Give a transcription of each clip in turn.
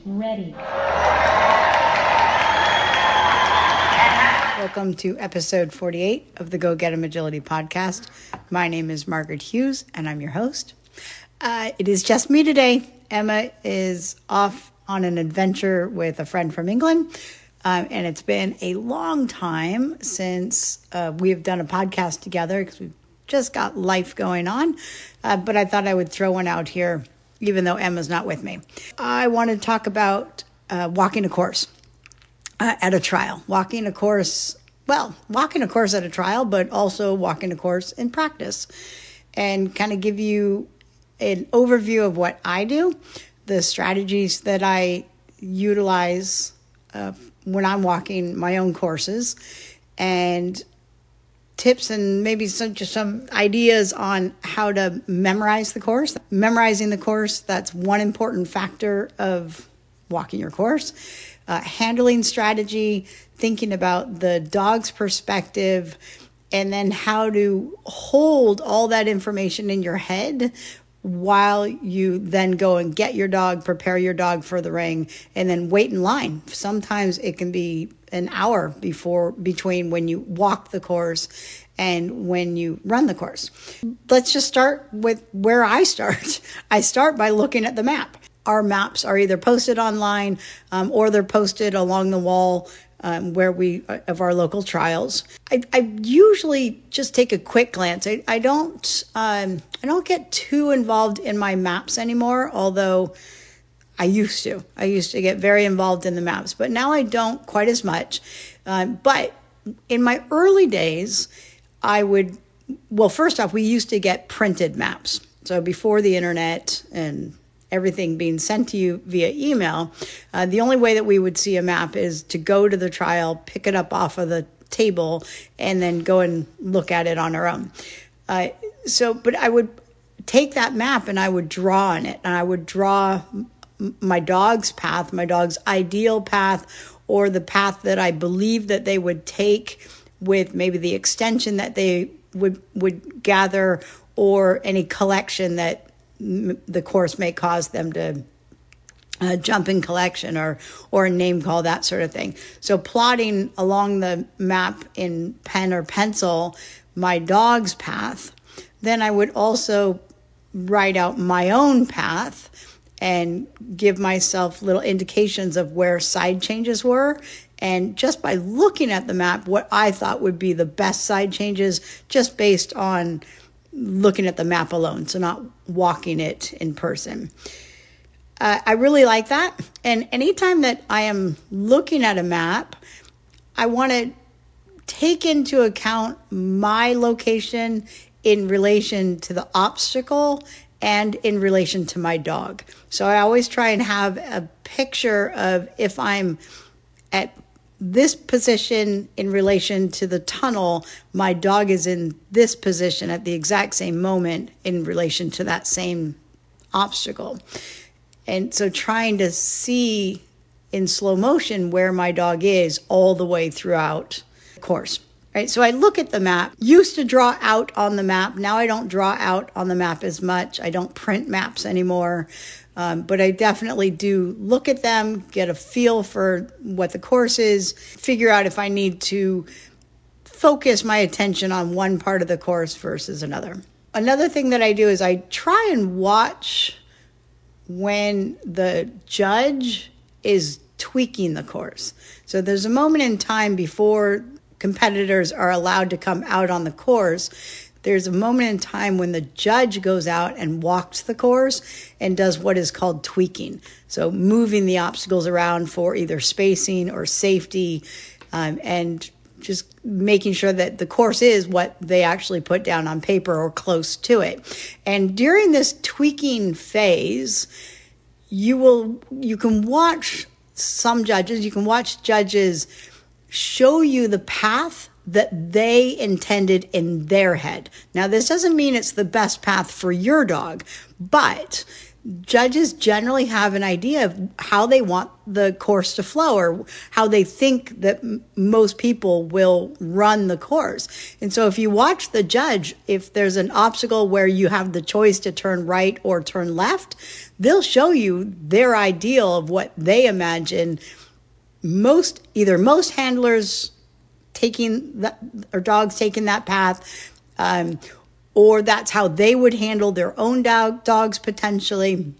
ready. Welcome to episode 48 of the Go Get 'em Agility podcast. My name is Margaret Hughes, and I'm your host. It is just me today. Emma is off on an adventure with a friend from England, and it's been a long time since we have done a podcast together because we've just got life going on, but I thought I would throw one out here, even though Emma's not with me. I want to talk about walking a course at a trial. Walking a course at a trial, but also walking a course in practice, and kind of give you an overview of what I do, the strategies that I utilize when I'm walking my own courses, and tips and maybe some ideas on how to memorize the course. Memorizing the course, that's one important factor of walking your course. Handling strategy, thinking about the dog's perspective, and then how to hold all that information in your head while you then go and get your dog, prepare your dog for the ring, and then wait in line. Sometimes it can be an hour between when you walk the course and when you run the course. Let's just start with where I start. I start by looking at the map. Our maps are either posted online or they're posted along the wall of our local trials. I usually just take a quick glance. I don't get too involved in my maps anymore, although I used to. I used to get very involved in the maps, but now I don't quite as much. But in my early days, first off, we used to get printed maps. So before the internet and everything being sent to you via email, the only way that we would see a map is to go to the trial, pick it up off of the table, and then go and look at it on our own. But I would take that map and I would draw on it, and I would draw my dog's path, my dog's ideal path, or the path that I believe that they would take with maybe the extension that they would gather, or any collection that the course may cause them to jump in collection or a name call, that sort of thing. So plotting along the map in pen or pencil my dog's path. Then I would also write out my own path and give myself little indications of where side changes were. And just by looking at the map, what I thought would be the best side changes, just based on looking at the map alone, so not walking it in person. I really like that. And anytime that I am looking at a map, I want to take into account my location in relation to the obstacle and in relation to my dog. So I always try and have a picture of, if I'm at this position in relation to the tunnel, my dog is in this position at the exact same moment in relation to that same obstacle. And so trying to see in slow motion where my dog is all the way throughout the course. Right, so I look at the map, used to draw out on the map. Now I don't draw out on the map as much. I don't print maps anymore. But I definitely do look at them, get a feel for what the course is, figure out if I need to focus my attention on one part of the course versus another. Another thing that I do is I try and watch when the judge is tweaking the course. So there's a moment in time before competitors are allowed to come out on the course. There's a moment in time when the judge goes out and walks the course and does what is called tweaking. So moving the obstacles around for either spacing or safety, and just making sure that the course is what they actually put down on paper or close to it. And during this tweaking phase, you can watch judges show you the path that they intended in their head. Now, this doesn't mean it's the best path for your dog, but judges generally have an idea of how they want the course to flow, or how they think that most people will run the course. And so if you watch the judge, if there's an obstacle where you have the choice to turn right or turn left, they'll show you their ideal of what they imagine either most handlers taking that, or dogs taking that path, or that's how they would handle their own dogs potentially.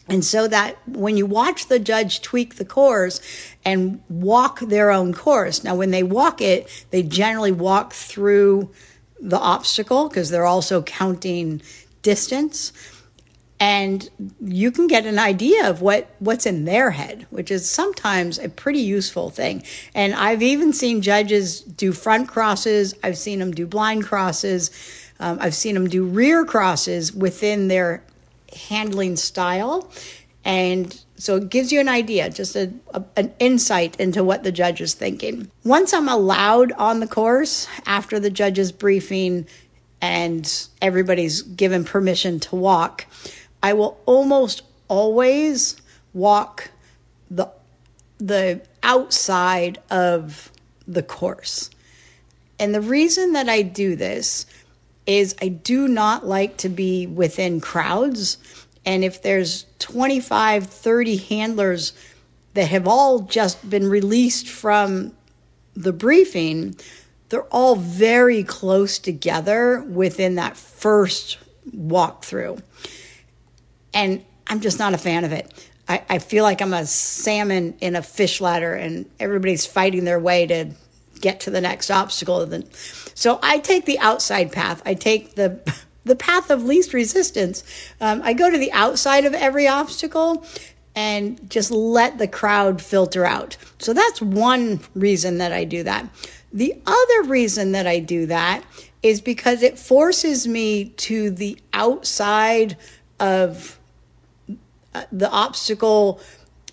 And so that when you watch the judge tweak the course and walk their own course, now when they walk it, they generally walk through the obstacle because they're also counting distance. And you can get an idea of what's in their head, which is sometimes a pretty useful thing. And I've even seen judges do front crosses. I've seen them do blind crosses. I've seen them do rear crosses within their handling style. And so it gives you an idea, just an insight into what the judge is thinking. Once I'm allowed on the course, after the judge's briefing and everybody's given permission to walk, I will almost always walk the outside of the course. And the reason that I do this is I do not like to be within crowds. And if there's 25, 30 handlers that have all just been released from the briefing, they're all very close together within that first walkthrough. And I'm just not a fan of it. I feel like I'm a salmon in a fish ladder and everybody's fighting their way to get to the next obstacle. So I take the outside path. I take the path of least resistance. I go to the outside of every obstacle and just let the crowd filter out. So that's one reason that I do that. The other reason that I do that is because it forces me to the outside of the obstacle,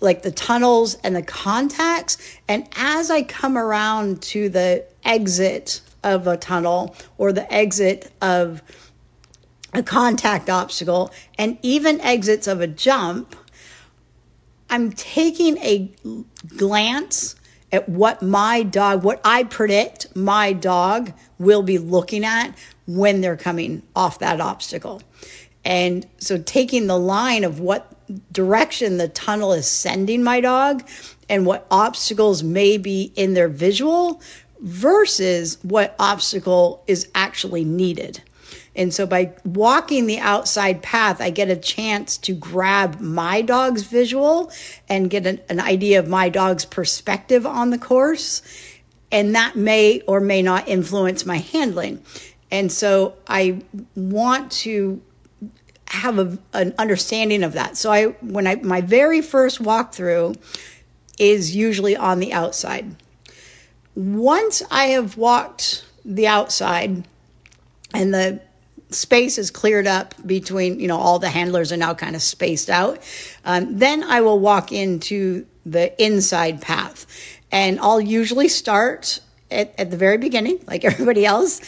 like the tunnels and the contacts. And as I come around to the exit of a tunnel or the exit of a contact obstacle and even exits of a jump, I'm taking a glance at what I predict my dog will be looking at when they're coming off that obstacle. And so taking the line of what direction the tunnel is sending my dog and what obstacles may be in their visual versus what obstacle is actually needed. And so by walking the outside path, I get a chance to grab my dog's visual and get an idea of my dog's perspective on the course. And that may or may not influence my handling. And so I want to have an understanding of that. So my very first walkthrough is usually on the outside. Once I have walked the outside and the space is cleared up between, all the handlers are now kind of spaced out, then I will walk into the inside path. And I'll usually start at the very beginning, like everybody else,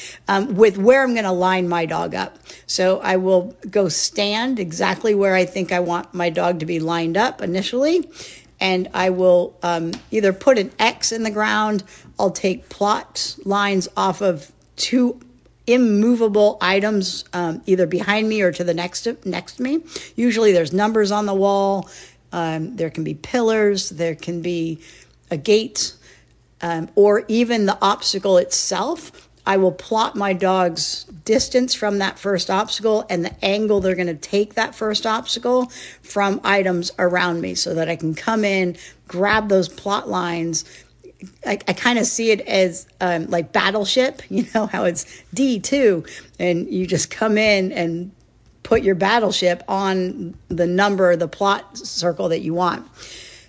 with where I'm going to line my dog up. So I will go stand exactly where I think I want my dog to be lined up initially. And I will either put an X in the ground. I'll take plot lines off of two immovable items, either behind me or to the next to me. Usually there's numbers on the wall. There can be pillars. There can be a gate. Or even the obstacle itself. I will plot my dog's distance from that first obstacle and the angle they're going to take that first obstacle from items around me so that I can come in, grab those plot lines. I kind of see it as like Battleship, how it's D2, and you just come in and put your battleship on the number, the plot circle that you want.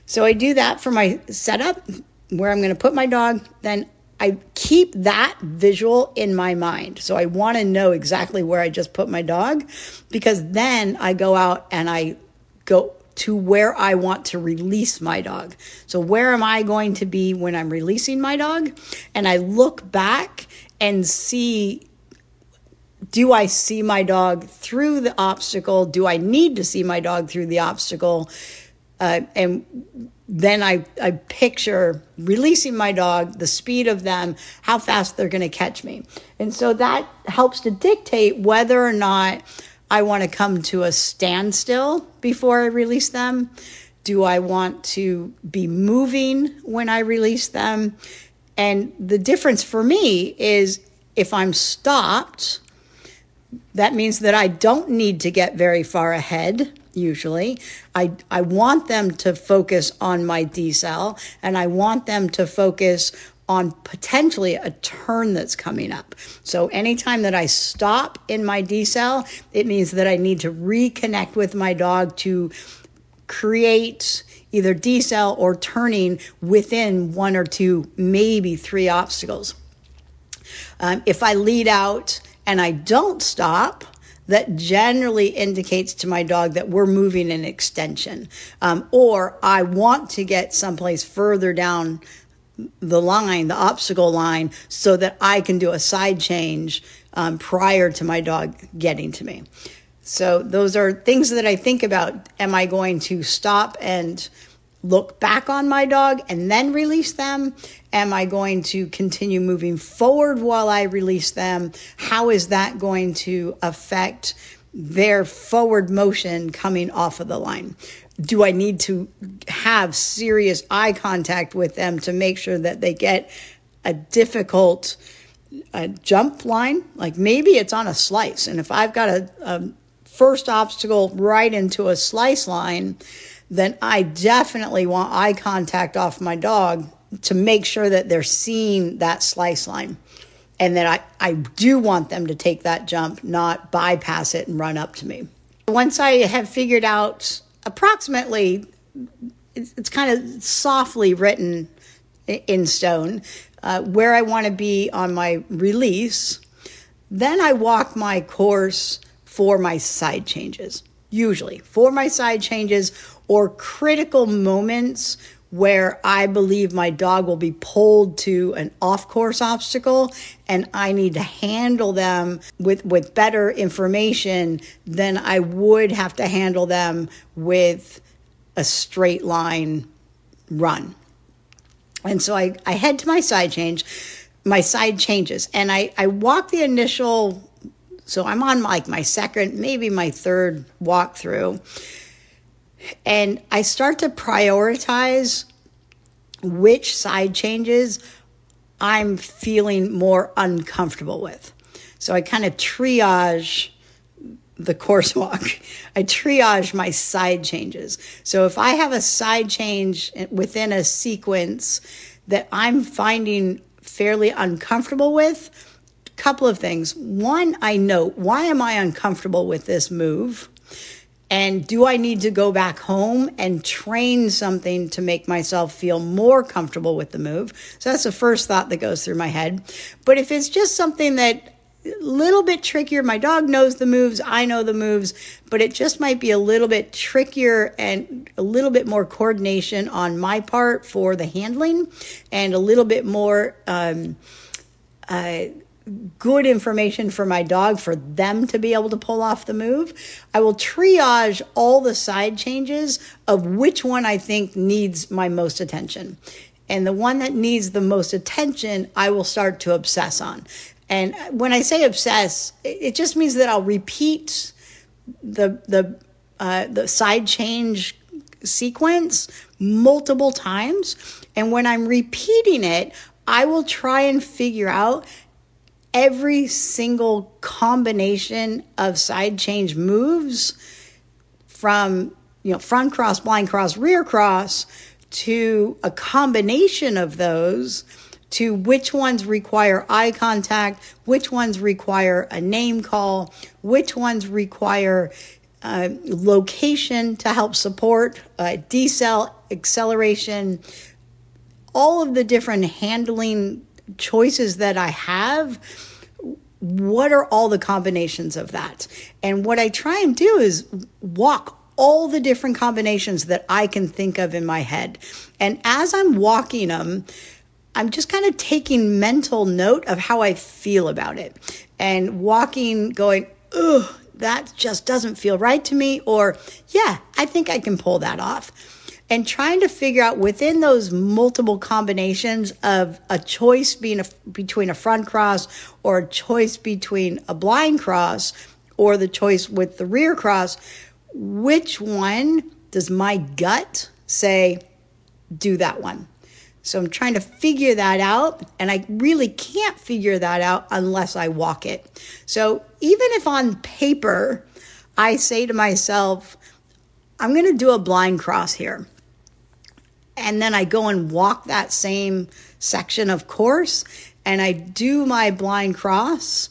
So I do that for my setup, where I'm going to put my dog. Then I keep that visual in my mind. So I want to know exactly where I just put my dog, because then I go out and I go to where I want to release my dog. So where am I going to be when I'm releasing my dog? And I look back and see do I see my dog through the obstacle? Do I need to see my dog through the obstacle? And then I picture releasing my dog, the speed of them, how fast they're going to catch me. And so that helps to dictate whether or not I want to come to a standstill before I release them. Do I want to be moving when I release them? And the difference for me is if I'm stopped, that means that I don't need to get very far ahead, usually. I want them to focus on my decel, and I want them to focus on potentially a turn that's coming up. So anytime that I stop in my decel, it means that I need to reconnect with my dog to create either decel or turning within 1 or 2, maybe 3 obstacles. If I lead out and I don't stop, that generally indicates to my dog that we're moving an extension, or I want to get someplace further down the line, the obstacle line, so that I can do a side change prior to my dog getting to me. So those are things that I think about. Am I going to stop and look back on my dog and then release them? Am I going to continue moving forward while I release them? How is that going to affect their forward motion coming off of the line? Do I need to have serious eye contact with them to make sure that they get a difficult jump line? Like maybe it's on a slice, and if I've got a first obstacle right into a slice line, then I definitely want eye contact off my dog to make sure that they're seeing that slice line, and that I do want them to take that jump, not bypass it and run up to me. Once I have figured out approximately, it's kind of softly written in stone, where I want to be on my release, then I walk my course for my side changes, usually for my side changes or critical moments where I believe my dog will be pulled to an off-course obstacle and I need to handle them with better information than I would have to handle them with a straight line run. And so I head to my side changes, and I walk the initial. So I'm on like my second, maybe my third walkthrough, and I start to prioritize which side changes I'm feeling more uncomfortable with. So I kind of triage the course walk. I triage my side changes. So if I have a side change within a sequence that I'm finding fairly uncomfortable with, couple of things. One, I note, why am I uncomfortable with this move? And do I need to go back home and train something to make myself feel more comfortable with the move? So that's the first thought that goes through my head. But if it's just something that a little bit trickier, my dog knows the moves, I know the moves, but it just might be a little bit trickier and a little bit more coordination on my part for the handling and a little bit more good information for my dog for them to be able to pull off the move, I will triage all the side changes of which one I think needs my most attention. And the one that needs the most attention, I will start to obsess on. And when I say obsess, it just means that I'll repeat the side change sequence multiple times. And when I'm repeating it, I will try and figure out every single combination of side change moves from, front cross, blind cross, rear cross, to a combination of those, to which ones require eye contact, which ones require a name call, which ones require location to help support, decel, acceleration, all of the different handling choices that I have. What are all the combinations of that? And what I try and do is walk all the different combinations that I can think of in my head. And as I'm walking them, I'm just kind of taking mental note of how I feel about it. and walking going, ugh, that just doesn't feel right to me, or yeah, I think I can pull that off. And trying to figure out within those multiple combinations of a choice being between a front cross or a choice between a blind cross or the choice with the rear cross, which one does my gut say, do that one? So I'm trying to figure that out, and I really can't figure that out unless I walk it. So even if on paper, I say to myself, I'm going to do a blind cross here, and then I go and walk that same section of course, and I do my blind cross,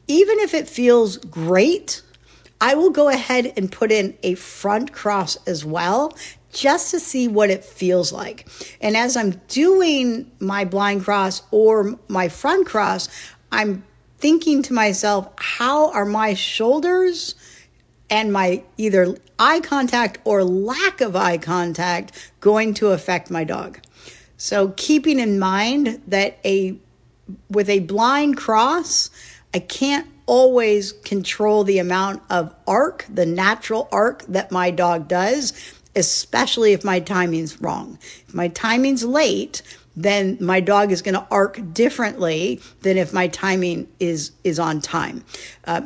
even if it feels great, I will go ahead and put in a front cross as well, just to see what it feels like. And as I'm doing my blind cross or my front cross, I'm thinking to myself, how are my shoulders and my either eye contact or lack of eye contact going to affect my dog? So keeping in mind that with a blind cross, I can't always control the amount of arc, the natural arc that my dog does, especially if my timing's wrong. If my timing's late, then my dog is going to arc differently than if my timing is on time.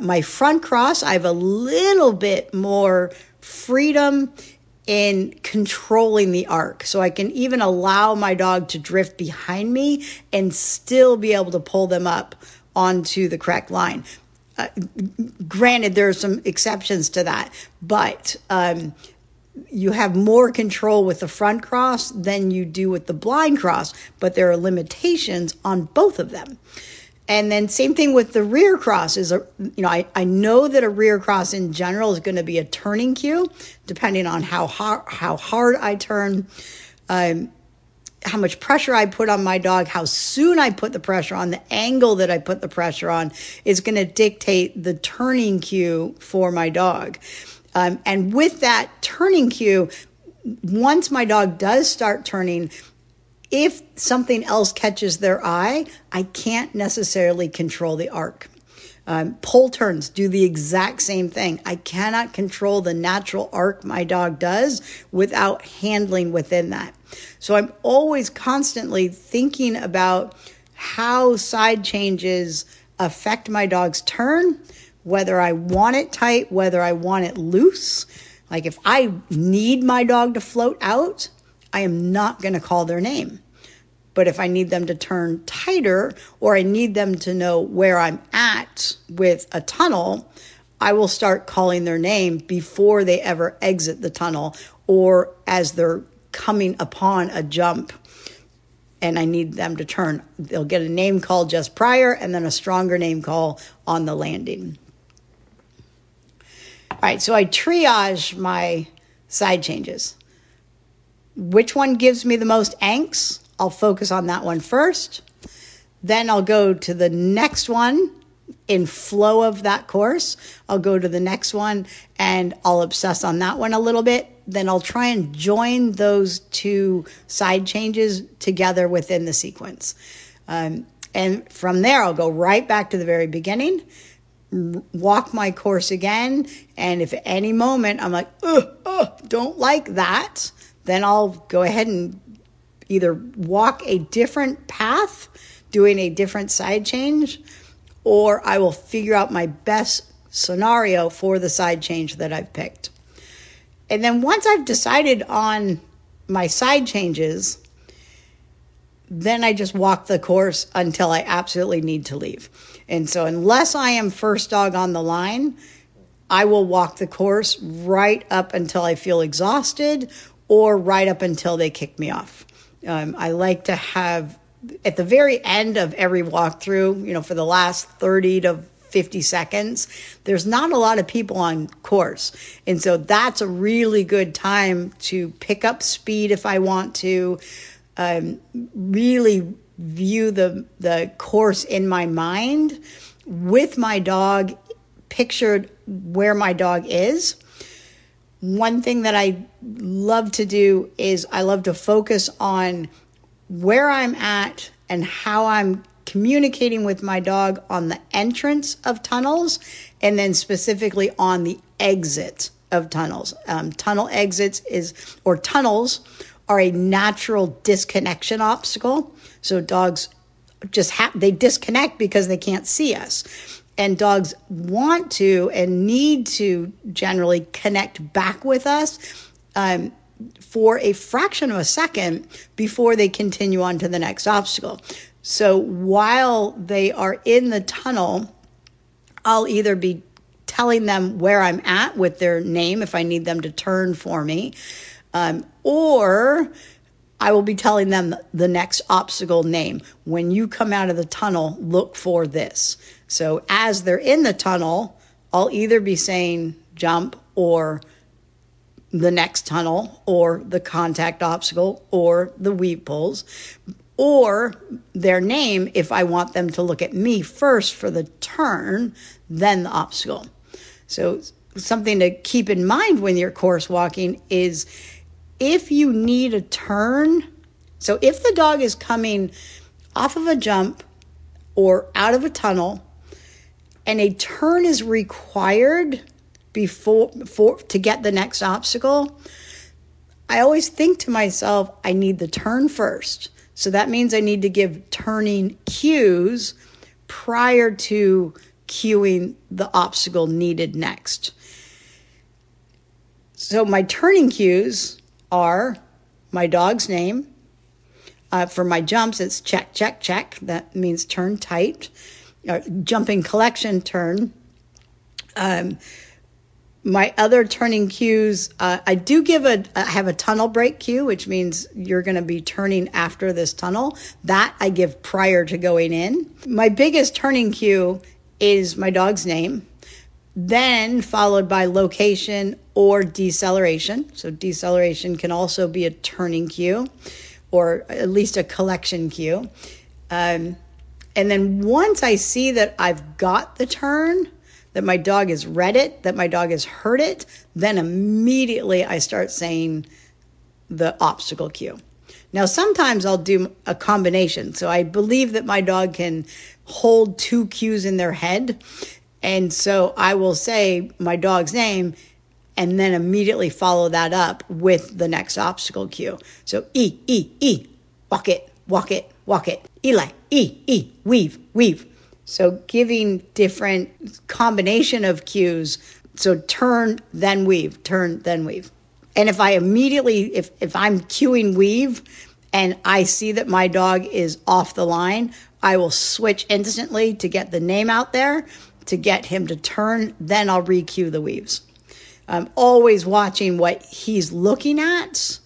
My front cross, I have a little bit more freedom in controlling the arc. So I can even allow my dog to drift behind me and still be able to pull them up onto the correct line. Granted, there are some exceptions to that, but you have more control with the front cross than you do with the blind cross, but there are limitations on both of them. And then same thing with the rear cross I know that a rear cross in general is going to be a turning cue, depending on how hard I turn, how much pressure I put on my dog, how soon I put the pressure on, the angle that I put the pressure on is going to dictate the turning cue for my dog. And with that turning cue, once my dog does start turning, if something else catches their eye, I can't necessarily control the arc. Pull turns do the exact same thing. I cannot control the natural arc my dog does without handling within that. So I'm always constantly thinking about how side changes affect my dog's turn, whether I want it tight, whether I want it loose. Like if I need my dog to float out, I am not going to call their name. But if I need them to turn tighter or I need them to know where I'm at with a tunnel, I will start calling their name before they ever exit the tunnel or as they're coming upon a jump and I need them to turn. They'll get a name call just prior and then a stronger name call on the landing. All right, so I triage my side changes. Which one gives me the most angst? I'll focus on that one first. Then I'll go to the next one in flow of that course. I'll go to the next one and I'll obsess on that one a little bit. Then I'll try and join those two side changes together within the sequence. And from there, I'll go right back to the very beginning, walk my course again. And if at any moment I'm like, don't like that, then I'll go ahead and either walk a different path, doing a different side change, or I will figure out my best scenario for the side change that I've picked. And then once I've decided on my side changes, then I just walk the course until I absolutely need to leave. And so unless I am first dog on the line, I will walk the course right up until I feel exhausted or right up until they kick me off. I like to have, at the very end of every walkthrough, for the last 30 to 50 seconds, there's not a lot of people on course. And so that's a really good time to pick up speed if I want to, really view the course in my mind with my dog, pictured where my dog is. One thing that I love to do is I love to focus on where I'm at and how I'm communicating with my dog on the entrance of tunnels and then specifically on the exit of tunnels. Tunnel exits tunnels are a natural disconnection obstacle. So dogs they disconnect because they can't see us. And dogs want to and need to generally connect back with us for a fraction of a second before they continue on to the next obstacle. So while they are in the tunnel, I'll either be telling them where I'm at with their name if I need them to turn for me, or I will be telling them the next obstacle name. When you come out of the tunnel, look for this. So as they're in the tunnel, I'll either be saying jump or the next tunnel or the contact obstacle or the weave pulls, or their name if I want them to look at me first for the turn, then the obstacle. So something to keep in mind when you're course walking is if you need a turn, so if the dog is coming off of a jump or out of a tunnel and a turn is required to get the next obstacle, I always think to myself, I need the turn first. So that means I need to give turning cues prior to cueing the obstacle needed next. So my turning cues are my dog's name. For my jumps, it's check, check, check. That means turn tight. Jumping collection turn. My other turning cues, I do have a tunnel break cue, which means you're going to be turning after this tunnel. That I give prior to going in. My biggest turning cue is my dog's name, then followed by location or deceleration. So deceleration can also be a turning cue or at least a collection cue. And then once I see that I've got the turn, that my dog has read it, that my dog has heard it, then immediately I start saying the obstacle cue. Now, sometimes I'll do a combination. So I believe that my dog can hold two cues in their head. And so I will say my dog's name and then immediately follow that up with the next obstacle cue. So E, walk it, walk it, walk it. Eli, E, weave, weave. So giving different combination of cues. So turn, then weave, turn, then weave. And if I immediately, if I'm cueing weave and I see that my dog is off the line, I will switch instantly to get the name out there, to get him to turn, then I'll re-cue the weaves. I'm always watching what he's looking at,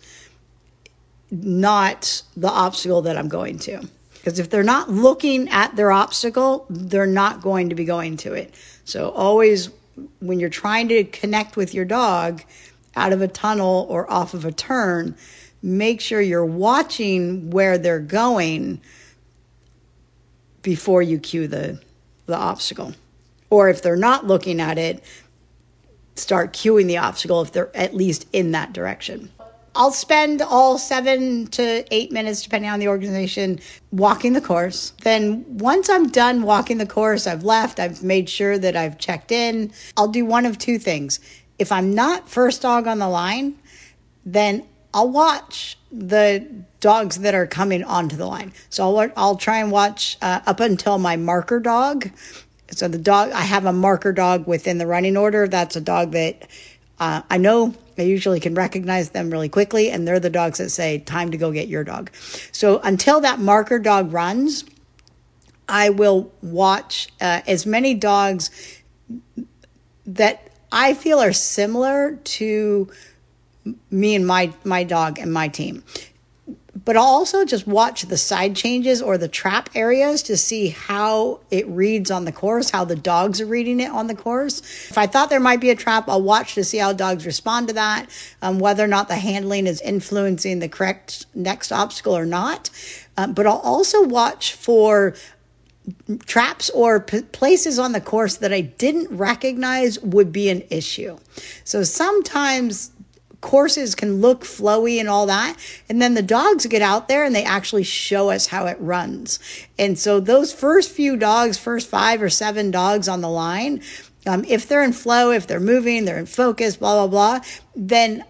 not the obstacle that I'm going to. Because if they're not looking at their obstacle, they're not going to be going to it. So always, when you're trying to connect with your dog out of a tunnel or off of a turn, make sure you're watching where they're going before you cue the obstacle. Or if they're not looking at it, start cueing the obstacle if they're at least in that direction. I'll spend all 7 to 8 minutes, depending on the organization, walking the course. Then once I'm done walking the course, I've left, I've made sure that I've checked in. I'll do one of two things. If I'm not first dog on the line, then I'll watch the dogs that are coming onto the line. So I'll try and watch up until my marker dog. So I have a marker dog within the running order. That's a dog that I know I usually can recognize them really quickly, and they're the dogs that say, time to go get your dog. So until that marker dog runs, I will watch as many dogs that I feel are similar to me and my dog and my team. But I'll also just watch the side changes or the trap areas to see how it reads on the course, how the dogs are reading it on the course. If I thought there might be a trap, I'll watch to see how dogs respond to that, whether or not the handling is influencing the correct next obstacle or not. But I'll also watch for traps or places on the course that I didn't recognize would be an issue. So sometimes courses can look flowy and all that. And then the dogs get out there and they actually show us how it runs. And so those first few dogs, first 5 or 7 dogs on the line, if they're in flow, if they're moving, they're in focus, blah, blah, blah, then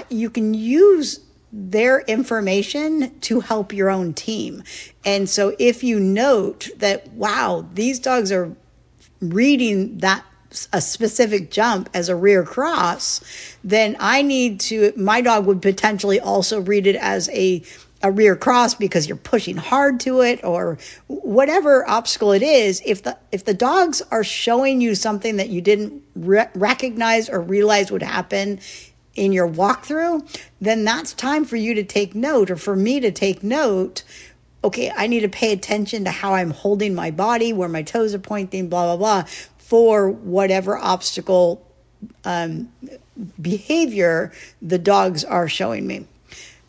you can use their information to help your own team. And so if you note that, wow, these dogs are reading a specific jump as a rear cross, then my dog would potentially also read it as a rear cross because you're pushing hard to it, or whatever obstacle it is. If the dogs are showing you something that you didn't recognize or realize would happen in your walkthrough, then that's time for you to take note, or for me to take note. Okay, I need to pay attention to how I'm holding my body, where my toes are pointing, blah, blah, blah, for whatever obstacle behavior the dogs are showing me.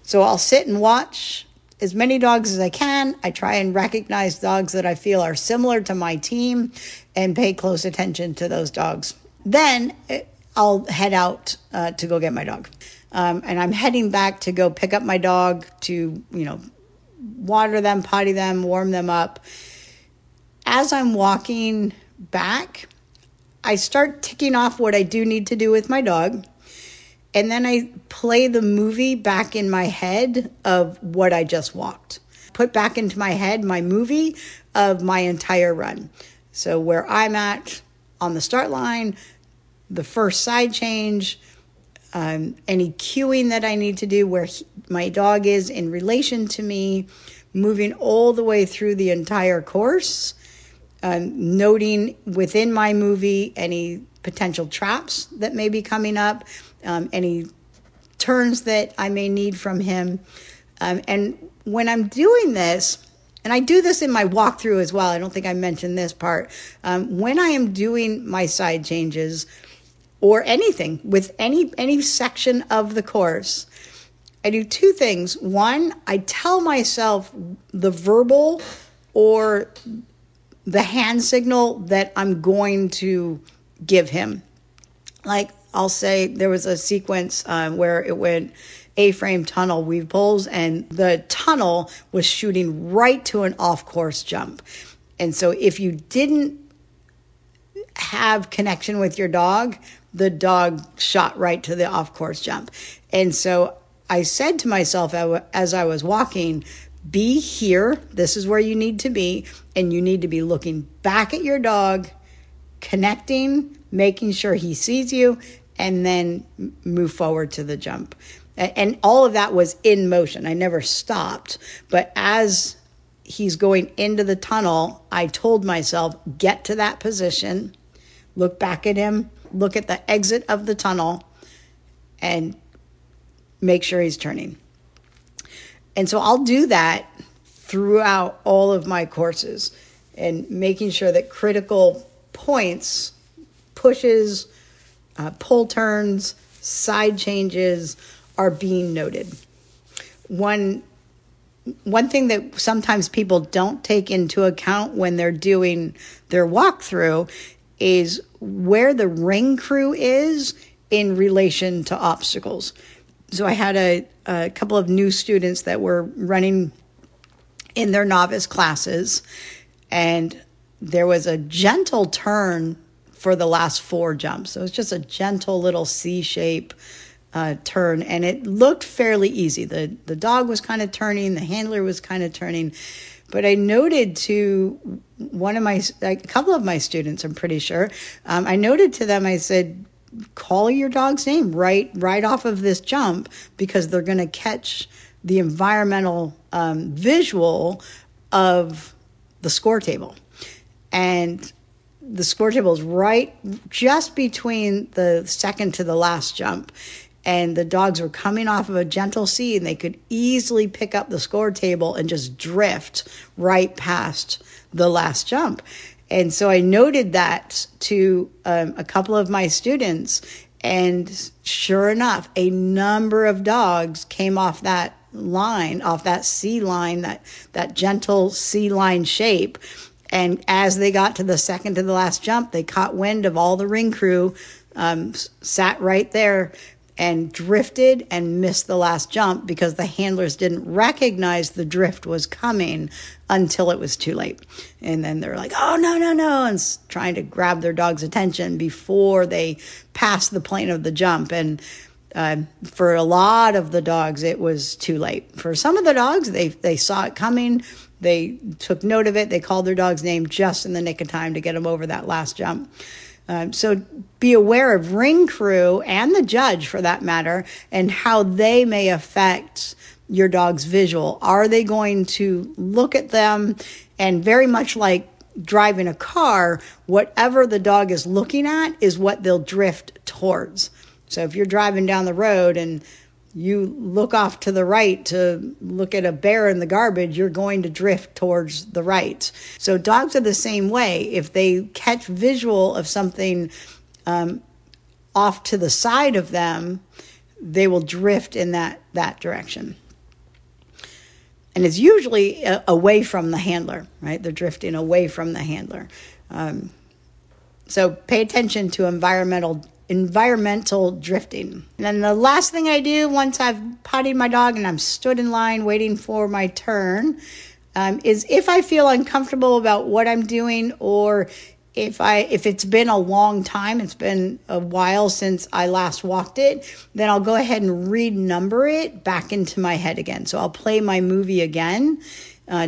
So I'll sit and watch as many dogs as I can. I try and recognize dogs that I feel are similar to my team and pay close attention to those dogs. Then I'll head out to go get my dog. And I'm heading back to go pick up my dog to, water them, potty them, warm them up. As I'm walking back, I start ticking off what I do need to do with my dog. And then I play the movie back in my head of what I just walked. Put back into my head my movie of my entire run. So where I'm at on the start line, the first side change, any cueing that I need to do, where my dog is in relation to me, moving all the way through the entire course, noting within my movie any potential traps that may be coming up, any turns that I may need from him. And when I'm doing this, and I do this in my walkthrough as well, I don't think I mentioned this part, when I am doing my side changes or anything with any section of the course, I do 2 things. One, I tell myself the verbal or the hand signal that I'm going to give him. Like, I'll say there was a sequence where it went A-frame tunnel weave pulls, and the tunnel was shooting right to an off-course jump. And so if you didn't have connection with your dog, the dog shot right to the off-course jump. And so I said to myself as I was walking, be here, this is where you need to be, and you need to be looking back at your dog, connecting, making sure he sees you, and then move forward to the jump. And all of that was in motion. I never stopped. But as he's going into the tunnel, I told myself, get to that position, look back at him, look at the exit of the tunnel, and make sure he's turning. And so I'll do that throughout all of my courses, and making sure that critical points, pushes, pull turns, side changes are being noted. One thing that sometimes people don't take into account when they're doing their walkthrough is where the ring crew is in relation to obstacles. So I had a couple of new students that were running in their novice classes, and there was a gentle turn for the last 4 jumps. So it was just a gentle little C-shape turn, and it looked fairly easy. The dog was kind of turning, the handler was kind of turning, but I noted to a couple of my students, I'm pretty sure, I noted to them, I said, call your dog's name right off of this jump, because they're going to catch the environmental visual of the score table. And the score table is right just between the second to the last jump. And the dogs were coming off of a gentle C, and they could easily pick up the score table and just drift right past the last jump. And so I noted that to a couple of my students, and sure enough, a number of dogs came off that line, off that C line, that gentle C line shape. And as they got to the second to the last jump, they caught wind of all the ring crew, sat right there. and drifted and missed the last jump because the handlers didn't recognize the drift was coming until it was too late. And then they're like, oh, no, no, no, and trying to grab their dog's attention before they pass the plane of the jump. And for a lot of the dogs, it was too late. For some of the dogs, they saw it coming. They took note of it. They called their dog's name just in the nick of time to get them over that last jump. So be aware of ring crew and the judge, for that matter, and how they may affect your dog's visual. Are they going to look at them? And very much like driving a car, whatever the dog is looking at is what they'll drift towards. So if you're driving down the road and you look off to the right to look at a bear in the garbage, you're going to drift towards the right. So dogs are the same way. If they catch visual of something off to the side of them, they will drift in that direction. And it's usually away from the handler, right? They're drifting away from the handler. So pay attention to environmental drifting. And then the last thing I do once I've pottied my dog and I'm stood in line waiting for my turn is if I feel uncomfortable about what I'm doing, or if it's been a long time, it's been a while since I last walked it, then I'll go ahead and renumber it back into my head again. So I'll play my movie again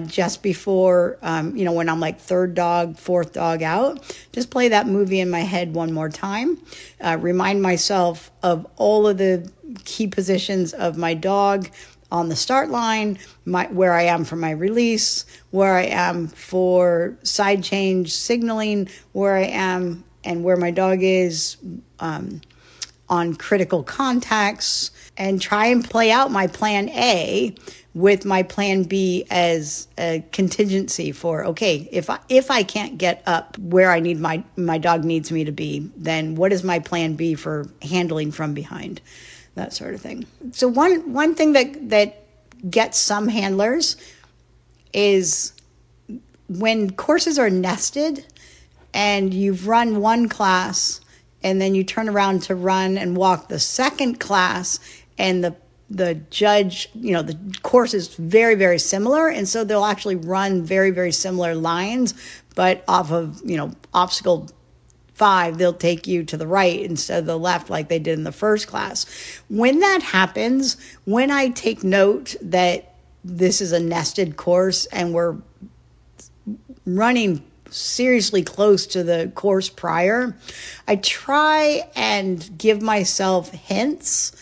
just before, when I'm like third dog, fourth dog out, just play that movie in my head one more time. Remind myself of all of the key positions of my dog on the start line, where I am for my release, where I am for side change signaling, where I am and where my dog is on critical contacts, and try and play out my plan A with my plan B as a contingency for, okay, if I can't get up where I need my dog needs me to be, then what is my plan B for handling from behind? That sort of thing. So one thing that gets some handlers is when courses are nested and you've run one class and then you turn around to run and walk the second class, and the judge, the course is very, very similar. And so they'll actually run very, very similar lines, but off of, obstacle 5, they'll take you to the right instead of the left like they did in the first class. When that happens, when I take note that this is a nested course and we're running seriously close to the course prior, I try and give myself hints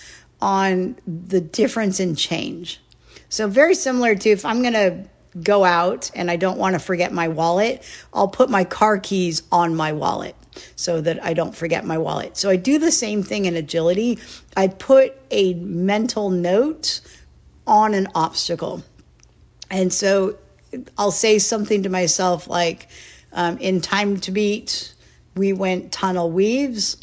on the difference in change. So very similar to if I'm going to go out and I don't want to forget my wallet, I'll put my car keys on my wallet so that I don't forget my wallet. So I do the same thing in agility. I put a mental note on an obstacle. And so I'll say something to myself like, in Time to Beat, we went tunnel weaves.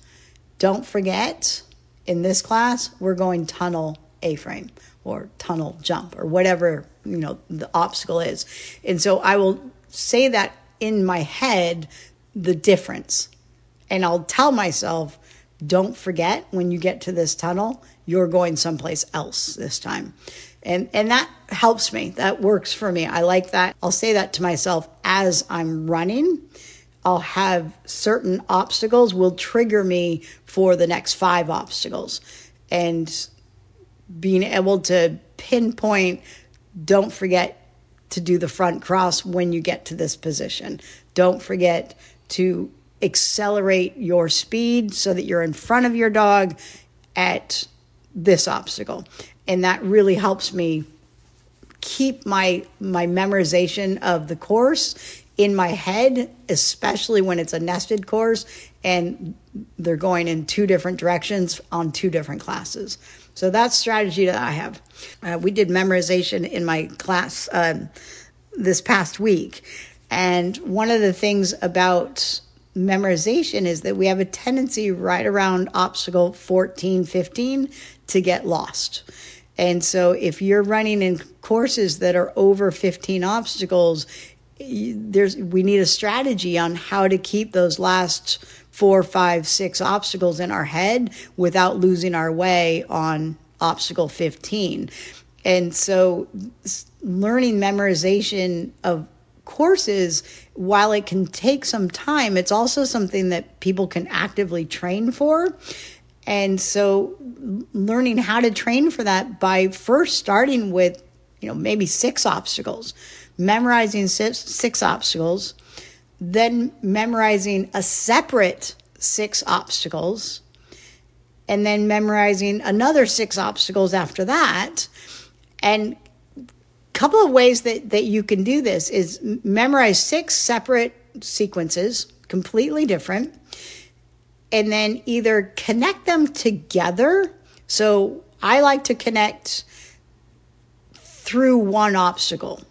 Don't forget, in this class, we're going tunnel A-frame or tunnel jump or whatever, the obstacle is. And so I will say that in my head, the difference. And I'll tell myself, don't forget when you get to this tunnel, you're going someplace else this time. And that helps me. That works for me. I like that. I'll say that to myself as I'm running. I'll have certain obstacles will trigger me for the next 5 obstacles. And being able to pinpoint, don't forget to do the front cross when you get to this position. Don't forget to accelerate your speed so that you're in front of your dog at this obstacle. And that really helps me keep my memorization of the course in my head, especially when it's a nested course and they're going in 2 different directions on 2 different classes. So that's strategy that I have. We did memorization in my class this past week. And one of the things about memorization is that we have a tendency right around obstacle 14, 15 to get lost. And so if you're running in courses that are over 15 obstacles, we need a strategy on how to keep those last 4, 5, 6 obstacles in our head without losing our way on obstacle 15. And so learning memorization of courses, while it can take some time, it's also something that people can actively train for. And so learning how to train for that by first starting with, maybe 6 obstacles, memorizing six obstacles, then memorizing a separate 6 obstacles, and then memorizing another 6 obstacles after that. And a couple of ways that you can do this is memorize 6 separate sequences, completely different, and then either connect them together. So I like to connect through one obstacle.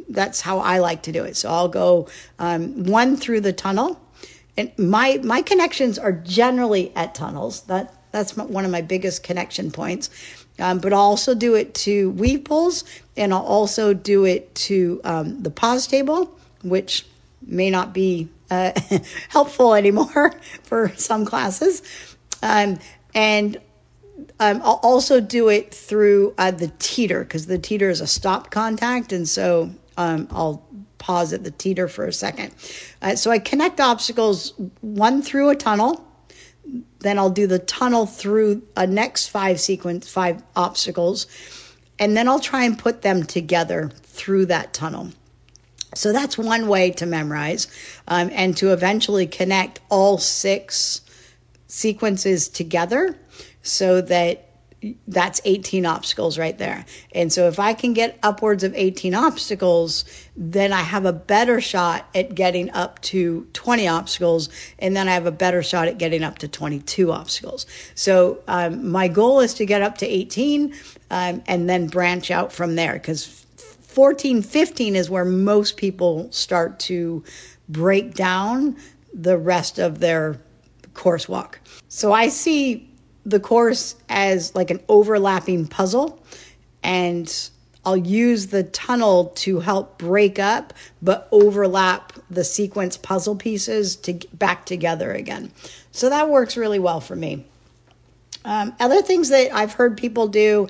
That's how I like to do it. So I'll go one through the tunnel. And my connections are generally at tunnels. That's one of my biggest connection points. But I'll also do it to weave pulls, and I'll also do it to the pause table, which may not be helpful anymore for some classes. And I'll also do it through the teeter, because the teeter is a stop contact. And so I'll pause at the teeter for a second. So I connect obstacles, one through a tunnel. Then I'll do the tunnel through a next 5 obstacles. And then I'll try and put them together through that tunnel. So that's one way to memorize and to eventually connect all 6 sequences together, so that's 18 obstacles right there. And so if I can get upwards of 18 obstacles, then I have a better shot at getting up to 20 obstacles, and then I have a better shot at getting up to 22 obstacles. So my goal is to get up to 18 and then branch out from there, because 14, 15 is where most people start to break down the rest of their course walk. So I see the course as like an overlapping puzzle, and I'll use the tunnel to help break up but overlap the sequence puzzle pieces to back together again. So that works really well for me. Other things that I've heard people do,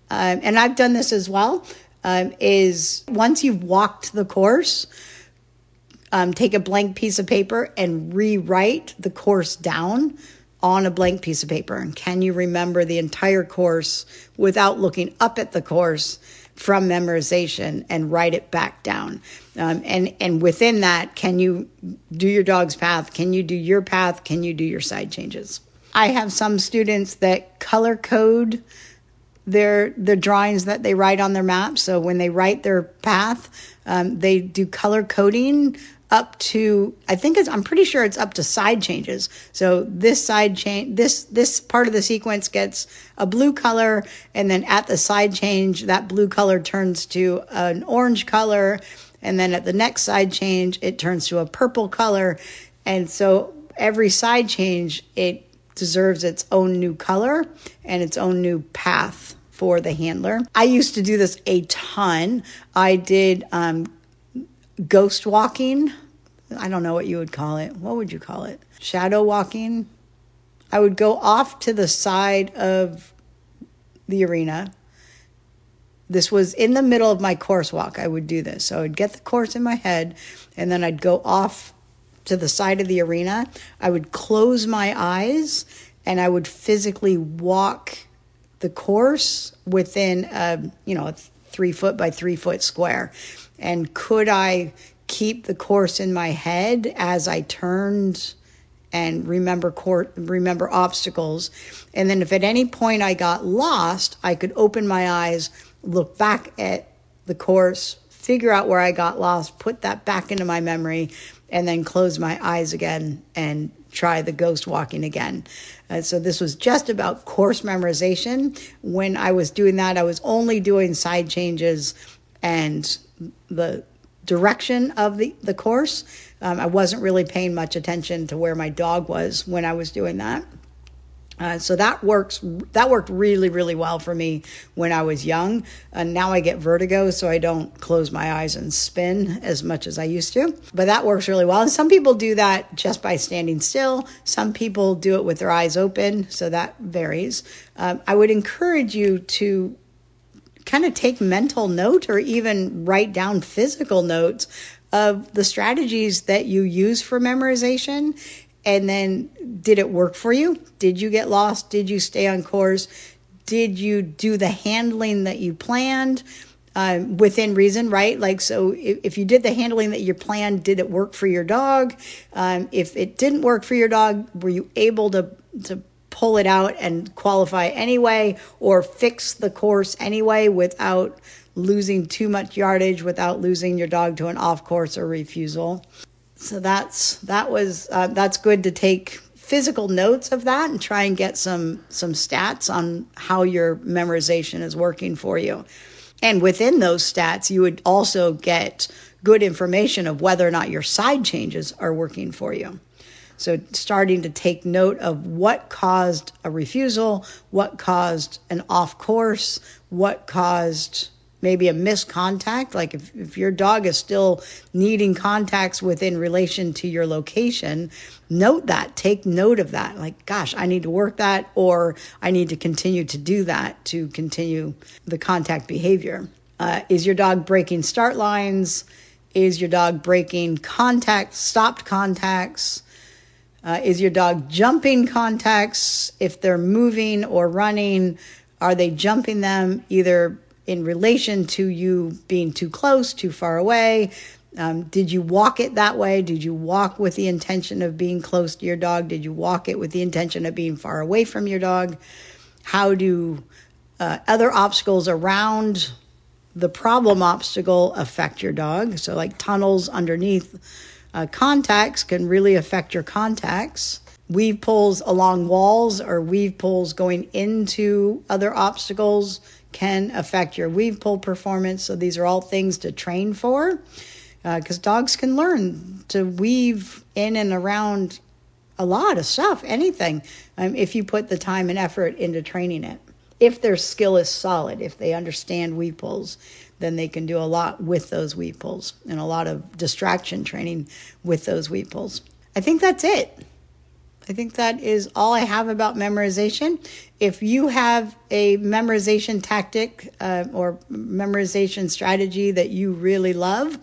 and I've done this as well, is once you've walked the course, take a blank piece of paper and rewrite the course down on a blank piece of paper. And can you remember the entire course without looking up at the course from memorization, and write it back down? And within that, can you do your dog's path? Can you do your path? Can you do your side changes? I have some students that color code the drawings that they write on their map. So when they write their path, they do color coding up to, I'm pretty sure it's up to side changes. So this side change, this part of the sequence gets a blue color, and then at the side change, that blue color turns to an orange color, and then at the next side change, it turns to a purple color. And so every side change, it deserves its own new color and its own new path for the handler. I used to do this a ton. I did ghost walking. I don't know what you would call it. What would you call it? Shadow walking. I would go off to the side of the arena. This was in the middle of my course walk. I would do this. So I would get the course in my head, and then I'd go off to the side of the arena. I would close my eyes, and I would physically walk the course within a 3 foot by 3 foot square. And could I keep the course in my head as I turned and remember obstacles? And then if at any point I got lost, I could open my eyes, look back at the course, figure out where I got lost, put that back into my memory, and then close my eyes again and try the ghost walking again. So this was just about course memorization. When I was doing that, I was only doing side changes and the direction of the course. I wasn't really paying much attention to where my dog was when I was doing that. So that worked really, really well for me when I was young. And now I get vertigo, so I don't close my eyes and spin as much as I used to. But that works really well. And some people do that just by standing still. Some people do it with their eyes open, so that varies. I would encourage you to kind of take mental note or even write down physical notes of the strategies that you use for memorization. And then, did it work for you? Did you get lost? Did you stay on course? Did you do the handling that you planned within reason, right? Like, so if you did the handling that you planned, did it work for your dog? If it didn't work for your dog, were you able to pull it out and qualify anyway, or fix the course anyway without losing too much yardage, without losing your dog to an off course or refusal? So that's good to take physical notes of that and try and get some stats on how your memorization is working for you. And within those stats, you would also get good information of whether or not your side changes are working for you. So starting to take note of what caused a refusal, what caused an off course, what caused maybe a missed contact. Like if your dog is still needing contacts within relation to your location, note that, take note of that. Like, gosh, I need to work that, or I need to continue to do that to continue the contact behavior. Is your dog breaking start lines? Is your dog breaking contacts, stopped contacts? Is your dog jumping contacts? If they're moving or running, are they jumping them either in relation to you being too close, too far away? Did you walk it that way? Did you walk with the intention of being close to your dog? Did you walk it with the intention of being far away from your dog? How do other obstacles around the problem obstacle affect your dog? So like tunnels underneath contacts can really affect your contacts. Weave pulls along walls or weave pulls going into other obstacles can affect your weave pull performance. So these are all things to train for, because dogs can learn to weave in and around a lot of stuff, anything, if you put the time and effort into training it. If their skill is solid, if they understand weave pulls, then they can do a lot with those weave pulls and a lot of distraction training with those weave pulls. I think that's it. I think that is all I have about memorization. If you have a memorization tactic or memorization strategy that you really love,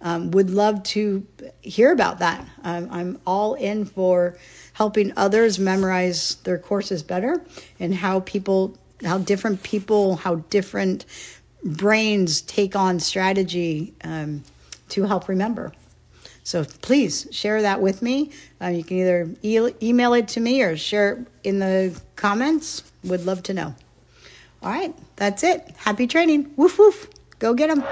would love to hear about that. I'm all in for helping others memorize their courses better, and how different brains take on strategy to help remember. So please share that with me. You can either email it to me or share it in the comments. Would love to know. All right, that's it. Happy training. Woof, woof. Go get them.